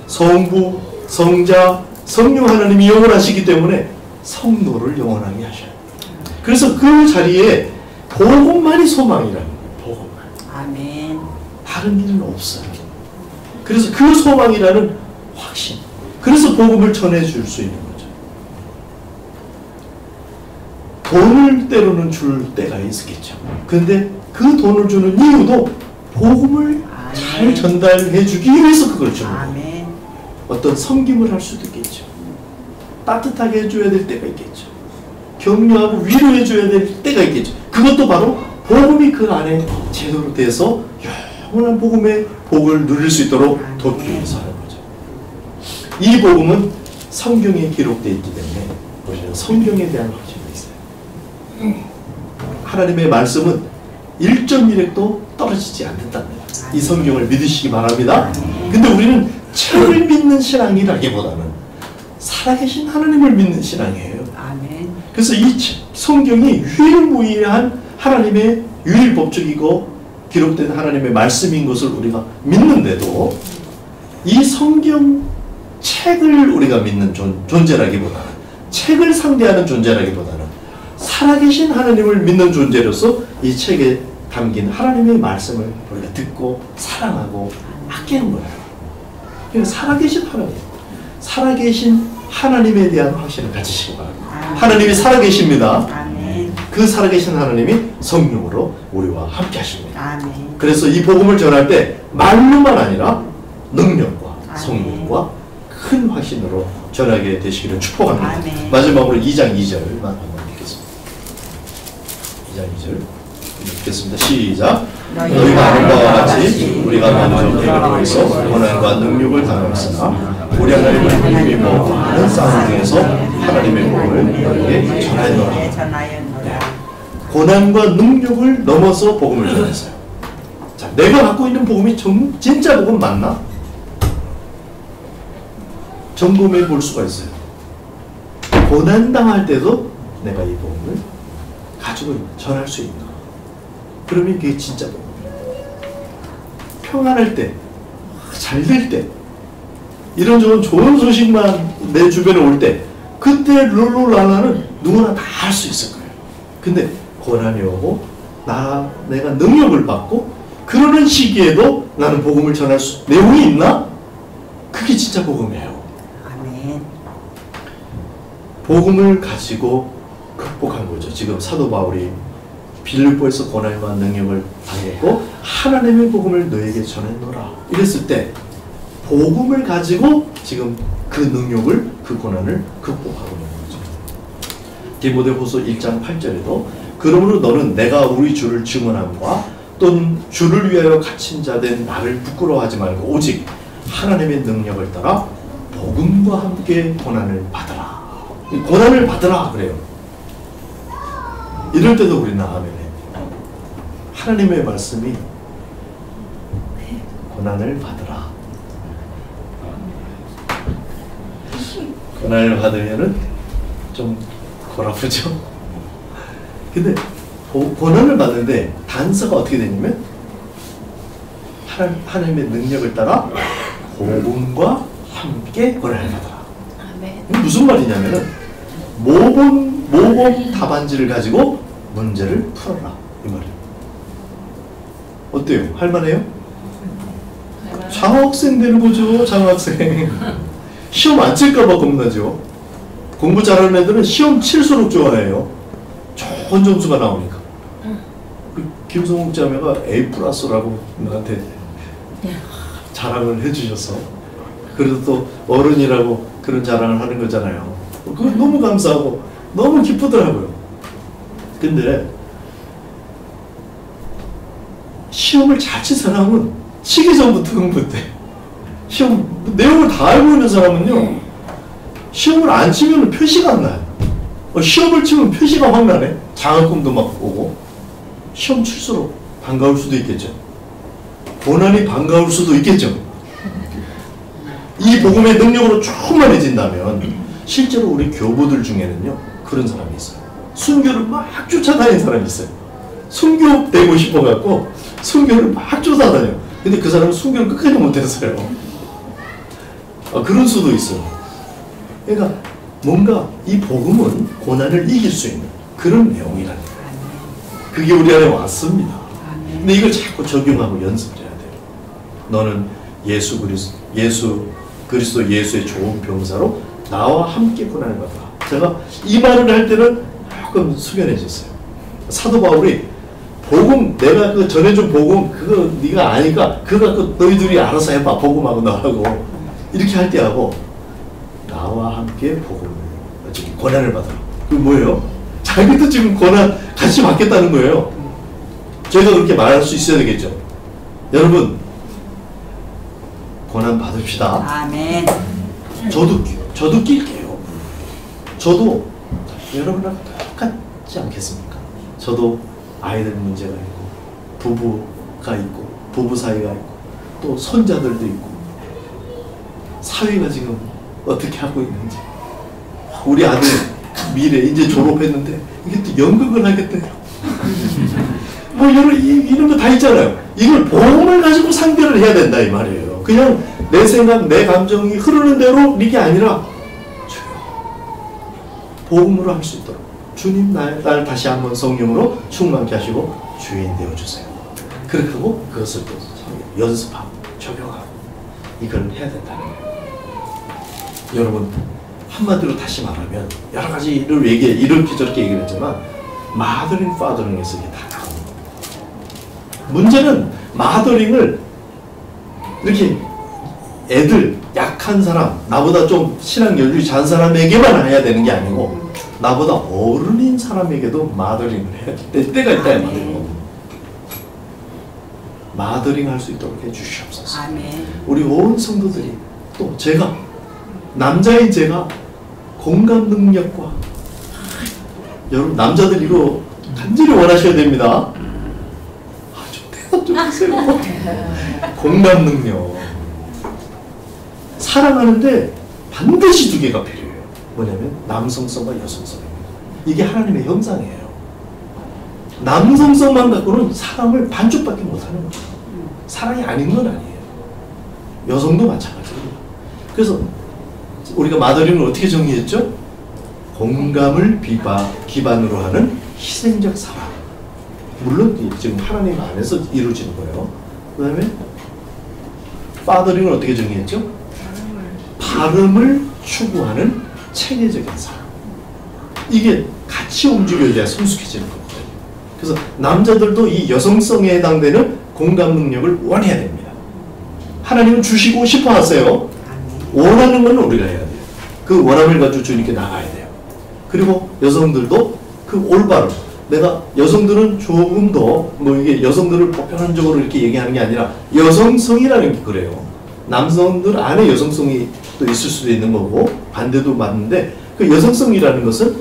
성부, 성자, 성령 하나님이 영원하시기 때문에 성도를 영원하게 하셔요. 그래서 그 자리에 복음만이 소망이라는 거예요. 복음만. 아멘. 다른 일은 없어요. 그래서 그 소망이라는 확신. 그래서 복음을 전해줄 수 있는 거죠. 돈을 때로는 줄 때가 있겠죠. 근데 그 돈을 주는 이유도 복음을 잘 전달해 주기 위해서 그걸 주는 거예요. 어떤 섬김을 할 수도 있겠죠. 따뜻하게 해줘야 될 때가 있겠죠. 격려하고 위로해 줘야 될 때가 있겠죠. 그것도 바로 복음이 그 안에 제대로 돼서 영원한 복음의 복을 누릴 수 있도록 돕기 위해서 하는 거죠. 이 복음은 성경에 기록되어 있기 때문에 우리는 성경에 대한 확신이 있어요. 하나님의 말씀은 1.1핵도 떨어지지 않는답니다. 이 성경을 믿으시기 바랍니다. 근데 우리는 책을 믿는 신앙이라기보다는 살아계신 하나님을 믿는 신앙이에요. 아멘. 그래서 이 성경이 유일무이한 하나님의 유일법적이고 기록된 하나님의 말씀인 것을 우리가 믿는데도 이 성경 책을 우리가 믿는 존재라기보다는, 책을 상대하는 존재라기보다는 살아계신 하나님을 믿는 존재로서 이 책에 담긴 하나님의 말씀을 우리가 듣고 사랑하고 아끼는 거예요. 그러니까 살아계신 하나님, 살아계신 하나님에 대한 확신을 가지시기 바랍니다. 하나님이 살아계십니다. 아멘. 그 살아계신 하나님이 성령으로 우리와 함께 하십니다. 아멘. 그래서 이 복음을 전할 때 말로만 아니라 능력과 아멘. 성령과 큰 확신으로 전하게 되시기를 축복합니다. 아멘. 마지막으로 2장 2절만 한번 읽겠습니다. 2장 2절 읽겠습니다. 시작. 너희가 아는 바와 같이 우리가 먼저 베드로에서 고난과 능력을 당하였으나 우리 하나님의 힘이 뭐 많은 싸움 중에서 하나님의 복음을 너희에게 전하였노라. 고난과 능력을 넘어서 복음을 전했어요. 자, 내가 갖고 있는 복음이 진짜 복음 맞나? 점검해 볼 수가 있어요. 고난당할 때도 내가 이 복음을 가지고 전할 수 있나? 그러면 그게 진짜 복음이에요. 평안할 때, 잘 될 때, 이런저런 좋은 소식만 내 주변에 올 때, 그때 룰루랄라는 누구나 다 할 수 있을 거예요. 근데 고난이 오고 내가 능력을 받고 그러는 시기에도 나는 복음을 전할 내용이 있나? 그게 진짜 복음이에요. 아멘. 복음을 가지고 극복한 거죠. 지금 사도 바울이 빌립보에서 고난과 능력을 당했고 하나님의 복음을 너에게 전했노라 이랬을 때 복음을 가지고 지금 그 능력을, 그 고난을 극복하고 있는 거죠. 디모데후서 1장 8절에도 그러므로 너는 내가 우리 주를 증언함과 또는 주를 위하여 갇힌 자 된 나를 부끄러워하지 말고 오직 하나님의 능력을 따라 복음과 함께 고난을 받으라. 고난을 받으라 그래요. 이럴 때도 우리는 아멘해. 하나님의 말씀이 고난을 받으라. 고난을 받으면은 좀 골아프죠. 근데 고난을 받는데 단서가 어떻게 되냐면 하나님의 능력을 따라 복음과 함께 고난을 받으라. 아멘. 무슨 말이냐면은 모범 답안지를 가지고 문제를 풀어라 이 말이에요. 어때요? 할만해요? 장학생 되는 거죠. 장학생. 시험 안 칠까봐 겁나죠. 공부 잘하는 애들은 시험 칠수록 좋아해요. 좋은 점수가 나오니까. 그 김성욱 자매가 A+라고 나한테 자랑을 해주셔서 그래도 또 어른이라고 그런 자랑을 하는 거잖아요. 그거 너무 감사하고 너무 기쁘더라고요. 근데 시험을 잘 친 사람은 치기 전부터 흥분돼. 시험 내용을 다 알고 있는 사람은요 시험을 안 치면 표시가 안 나요. 시험을 치면 표시가 확 나네. 장학금도 막 오고. 시험 칠수록 반가울 수도 있겠죠. 고난이 반가울 수도 있겠죠. 이 복음의 능력으로 충만해진다면 실제로 우리 교부들 중에는요 그런 사람이 있어요. 순교를 막 쫓아다니는 사람이 있어요. 순교 되고 싶어갖고 순교를 막 쫓아다녀요. 근데 그 사람은 순교를 끝까지 못했어요. 그런 수도 있어요. 그러니까 뭔가 이 복음은 고난을 이길 수 있는 그런 내용이라는 거예요. 그게 우리 안에 왔습니다. 근데 이걸 자꾸 적용하고 연습을 해야 돼요. 너는 예수 그리스도 예수의 좋은 병사로 나와 함께 고난을 받아. 제가 이 말을 할 때는 조금 숙연해졌어요. 사도 바울이 복음 내가 그 전해준 복음 그거 네가 아니까 그거 갖고 너희들이 알아서 해봐 복음하고 나하고 이렇게 할 때하고 나와 함께 복음을 고난을 받아. 그 뭐예요? 자기도 지금 고난 같이 받겠다는 거예요. 저희가 그렇게 말할 수 있어야 되겠죠. 여러분 고난 받읍시다. 아멘. 저도 낄게요. 저도 여러분하고 똑같지 않겠습니까? 저도 아이들 문제가 있고, 부부가 있고, 부부 사이가 있고, 또 손자들도 있고, 사회가 지금 어떻게 하고 있는지. 우리 아들 미래 이제 졸업했는데 이게 또 연극을 하겠대요. 뭐 이런 거 다 있잖아요. 이걸 복음을 가지고 상대를 해야 된다 이 말이에요. 그냥 내 생각, 내 감정이 흐르는 대로 이게 아니라 복음으로 할 수 있도록 주님 날 다시 한번 성령으로 충만케 하시고 주인 되어주세요. 그렇게 하고 그것을 또 연습하고 적용하고 이걸 해야 된다는 거예요. 여러분 한마디로 다시 말하면 여러 가지를 이렇게 저렇게 얘기를 했지만 마더링, 파더링에서 이게 다 나옵니다. 문제는 마더링을 이렇게 애들, 약한 사람, 나보다 좀 신앙 여유 잔 사람에게만 해야 되는 게 아니고 나보다 어른인 사람에게도 마더링을 해야 될 때가 있다 이 말이에요. 마더링 할 수 있도록 해주시옵소서. 우리 온 성도들이 또 제가 남자인 제가 공감 능력과 여러분 남자들 이거 간절히 원하셔야 됩니다. 좀 대답 좀 하세요. 공감 능력. 사랑하는데 반드시 두 개가 필요해요. 뭐냐면 남성성과 여성성입니다. 이게 하나님의 형상이에요. 남성성만 갖고는 사랑을 반쪽밖에 못하는 거예요. 사랑이 아닌 건 아니에요. 여성도 마찬가지입니다. 그래서 우리가 마더링을 어떻게 정의했죠? 공감을 기반으로 하는 희생적 사랑. 물론 지금 하나님 안에서 이루어지는 거예요. 그 다음에 파더링을 어떻게 정의했죠? 발음을 추구하는 체계적인 사랑. 이게 같이 움직여야 성숙해지는 거거든요. 그래서 남자들도 이 여성성에 해당되는 공감 능력을 원해야 됩니다. 하나님은 주시고 싶어 하세요. 원하는 건 우리가 해야 돼요. 그 원함을 가지고 주님께 나가야 돼요. 그리고 여성들도 그 올바른, 내가 여성들은 조금 더 뭐 이게 여성들을 보편적으로 이렇게 얘기하는 게 아니라 여성성이라는 게 그래요. 남성들 안에 여성성이 또 있을 수도 있는 거고 반대도 맞는데 그 여성성이라는 것은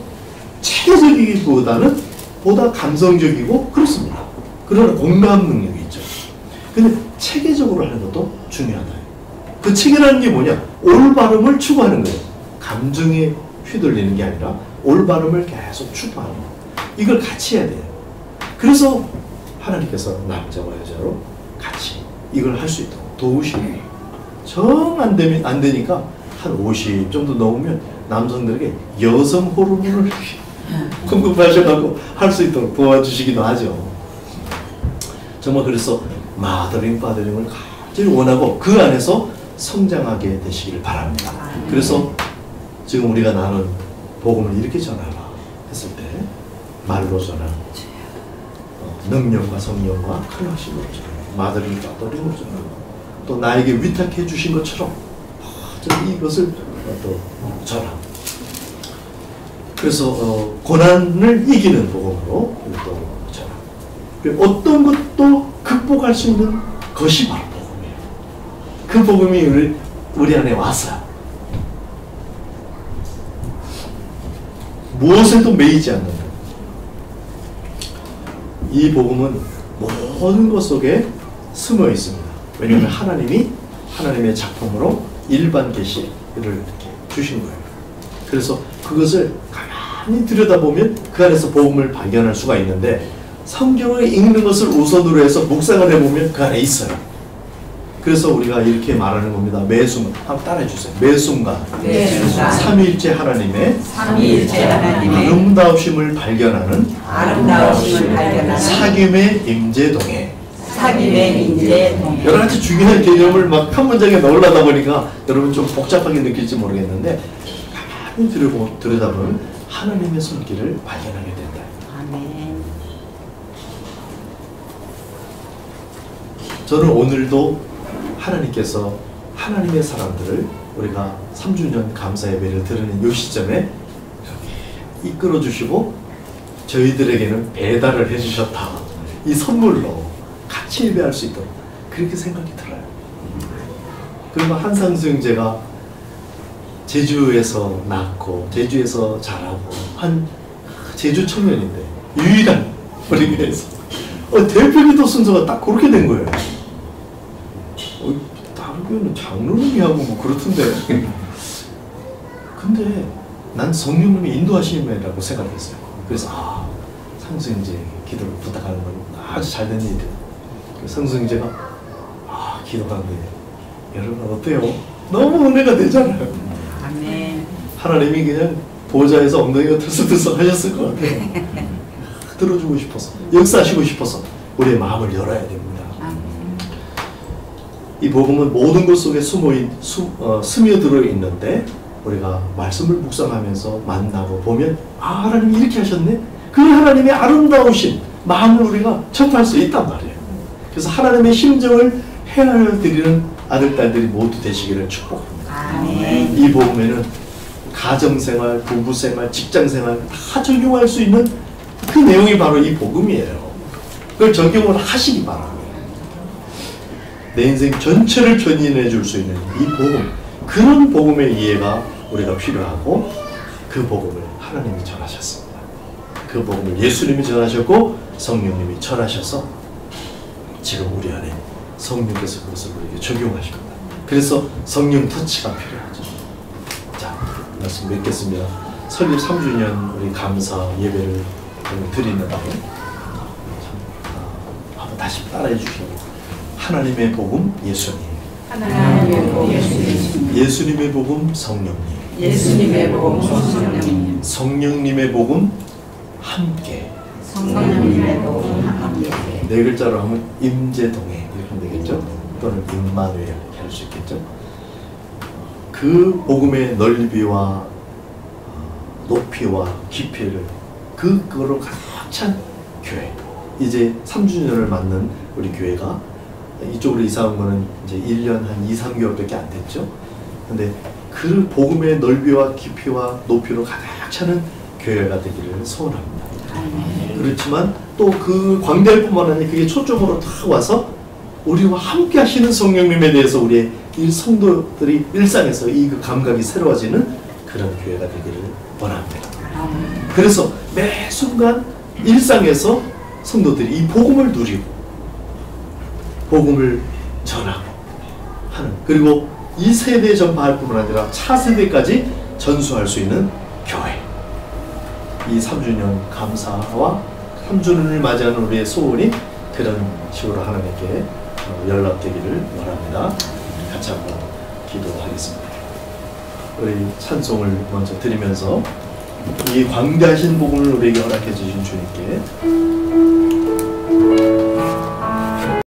체계적이기보다는 보다 감성적이고 그렇습니다. 그러나 공감 능력이 있죠. 근데 체계적으로 하는 것도 중요하다. 그 체계라는 게 뭐냐? 올바름을 추구하는 거예요. 감정에 휘둘리는 게 아니라 올바름을 계속 추구하는 거. 이걸 같이 해야 돼요. 그래서 하나님께서 남자와 여자로 같이 이걸 할 수 있도록 도우시고 정 안 되니까 한 50 정도 넘으면 남성들에게 여성 호르몬을 공급하셔가지고 할 수 있도록 도와주시기도 하죠. 정말 그래서 마더링, 파더링을 간절히 원하고 그 안에서 성장하게 되시기를 바랍니다. 그래서 지금 우리가 나눈 복음을 이렇게 전하라 했을 때 말로 전하는 능력과 성령과 큰 확신으로 전하고 마더링, 파더링으로 전하고 또 나에게 위탁해 주신 것처럼 이것을 또 전하고 그래서 고난을 이기는 복음으로 또 전하고 어떤 것도 극복할 수 있는 것이 바로 복음이에요. 그 복음이 우리 안에 와서 무엇에도 매이지 않는 이 복음은 모든 것 속에 숨어 있습니다. 왜냐하면 하나님이 하나님의 작품으로 일반 계시를 이렇게 주신 거예요. 그래서 그것을 가만히 들여다보면 그 안에서 복음을 발견할 수가 있는데 성경을 읽는 것을 우선으로 해서 묵상을 해보면 그 안에 있어요. 그래서 우리가 이렇게 말하는 겁니다. 매 순간 한번 따라해 주세요. 매 순간 삼위일체 하나님의 아름다우심을 발견하는 사귐의 임재동에 여러 가지 중요한 개념을 막 한 문장에 넣으려다 보니까 여러분 좀 복잡하게 느낄지 모르겠는데 가만히 들여다보면 하나님의 손길을 발견하게 된다. 아멘. 저는 오늘도 하나님께서 하나님의 사람들을 우리가 3주년 감사 예배를 드리는 이 시점에 이끌어 주시고 저희들에게는 배달을 해주셨다. 이 선물로 같이 예배할 수 있도록 그렇게 생각이 들어요. 그리고 한상수 형제가 제주에서 낳고 제주에서 자라고 한 제주 청년인데 유일한 우리 교회에서 대표기도 순서가 딱 그렇게 된 거예요. 다른 교회는 장로님이 하고 뭐 그렇던데 근데 난 성령님이 인도하심이라고 생각했어요. 그래서 상수형제 기도를 부탁하는 건 아주 잘된 일이에요. 상수형제가 기도하는데 여러분 어때요? 너무 은혜가 되잖아요. 아멘. 하나님이 그냥 보좌에서 엉덩이가 들썩들썩 하셨을 것 같아요. 들어주고 싶어서 역사하시고 싶어서 우리의 마음을 열어야 됩니다. 이 복음은 모든 것 속에 스며들어 있는데 우리가 말씀을 묵상하면서 만나고 보면 하나님이 이렇게 하셨네? 그 하나님의 아름다우신 마음을 우리가 접할 수 있단 말이에요. 그래서 하나님의 심정을 헤아려드리는 아들, 딸들이 모두 되시기를 축복합니다. 아멘. 이 복음에는 가정생활, 부부생활, 직장생활 다 적용할 수 있는 그 내용이 바로 이 복음이에요. 그걸 적용을 하시기 바랍니다. 내 인생 전체를 견인해 줄 수 있는 이 복음, 그런 복음의 이해가 우리가 필요하고 그 복음을 하나님이 전하셨습니다. 그 복음을 예수님이 전하셨고 성령님이 전하셔서 지금 우리 안에 성령께서 그것을 우리에게 적용하십니다. 그래서 성령 터치가 필요하죠. 자, 말씀 맺겠습니다. 설립 3주년 우리 감사 예배를 드리는 날에 한번 다시 따라해 주시고 하나님의 복음 예수님, 하나님의 복음 예수님, 예수님의 복음 성령님, 예수님의 복음 성령님, 성령님의 복음 함께, 성령님의 복음 함께. 네 글자로 하면 임재동해 이렇게 하면 되겠죠? 또는 임마누엘 이렇게 할 수 있겠죠? 그 복음의 넓이와 높이와 깊이를 그거로 가득 찬 교회. 이제 3주년을 맞는 우리 교회가 이쪽으로 이사 온 거는 이제 1년 한 2, 3개월밖에 안 됐죠. 근데 그 복음의 넓이와 깊이와 높이로 가득 차는 교회가 되기를 소원합니다. 그렇지만 또 그 광대할 뿐만 아니라 그게 초점으로 딱 와서 우리와 함께 하시는 성령님에 대해서 우리의 이 성도들이 일상에서 이 그 감각이 새로워지는 그런 교회가 되기를 원합니다. 그래서 매 순간 일상에서 성도들이 이 복음을 누리고 복음을 전하고 하는, 그리고 이 세대에 전파할 뿐만 아니라 차세대까지 전수할 수 있는 교회. 이 3주년 감사와 3주년을 맞이하는 우리의 소원이 그런 식으로 하나님께 연락되기를 원합니다. 같이 한번 기도하겠습니다. 우리 찬송을 먼저 드리면서 이 광대하신 복음을 우리에게 허락해 주신 주님께